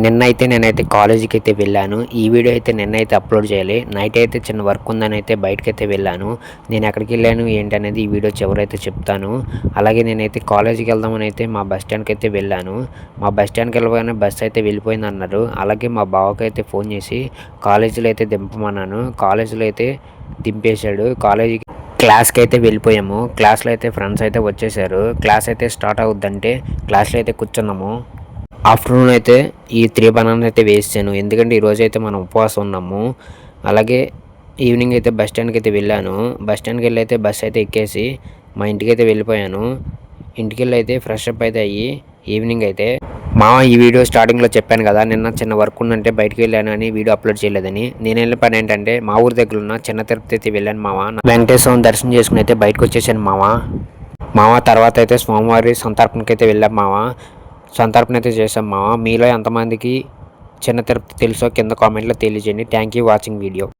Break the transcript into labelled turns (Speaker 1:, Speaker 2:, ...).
Speaker 1: నిన్నైతే నేనైతే కాలేజీకైతే వెళ్ళాను. ఈ వీడియో అయితే నిన్నైతే అప్లోడ్ చేయాలి. నైట్ అయితే చిన్న వర్క్ ఉందని అయితే బయటకైతే వెళ్ళాను. నేను ఎక్కడికెళ్ళాను ఏంటనేది ఈ వీడియో చివరైతే చెప్తాను. అలాగే నేనైతే కాలేజీకి వెళ్దామని అయితే మా బస్ స్టాండ్‌కి అయితే వెళ్ళాను. మా బస్ స్టాండ్‌కి వెళ్ళగానే బస్ అయితే వెళ్ళిపోయిందన్నారు. అలాగే మా బావకైతే ఫోన్ చేసి కాలేజీలో అయితే దింపమన్నాను. కాలేజీలో అయితే దింపేశాడు. క్లాస్‌కి అయితే వెళ్ళిపోయాము. క్లాస్‌లో అయితే ఫ్రెండ్స్ అయితే వచ్చేసారు. క్లాస్ అయితే స్టార్ట్ అవుద్దంటే క్లాస్‌లో అయితే కూర్చున్నాము. ఆఫ్టర్నూన్ అయితే ఈ 3 బనానాస్ అయితే వేసేసాను. ఎందుకంటే ఈరోజైతే మనం ఉపవాసం ఉన్నాము. అలాగే ఈవినింగ్ అయితే బస్ స్టాండ్‌కి అయితే వెళ్ళాను. బస్ స్టాండ్‌కి వెళ్ళి అయితే బస్ అయితే ఎక్కేసి మా ఇంటికైతే వెళ్ళిపోయాను. ఇంటికెళ్ళి అయితే ఫ్రెష్ అప్ అయితే అయ్యి ఈవినింగ్ అయితే ఈ వీడియో స్టార్టింగ్‌లో చెప్పాను కదా! నిన్న చిన్న వర్క్ ఉందంటే బయటికి వెళ్ళాను అని వీడియో అప్లోడ్ చేయలేదని. నేను వెళ్ళిన పని ఏంటంటే మా ఊరి దగ్గర ఉన్న చిన్న తిరుపతి అయితే వెళ్ళాను వెంకటేశ్వర స్వామి దర్శనం చేసుకుని అయితే బయటకు వచ్చేసాను తర్వాత అయితే స్వామివారి సంతర్పణకి అయితే వెళ్ళాం సంతర్పణ అయితే చేసాం మీలో ఎంతమందికి చిన్న తిరుపతి తెలుసో కింద కామెంట్లో తెలియజేయండి. Thank you watching video.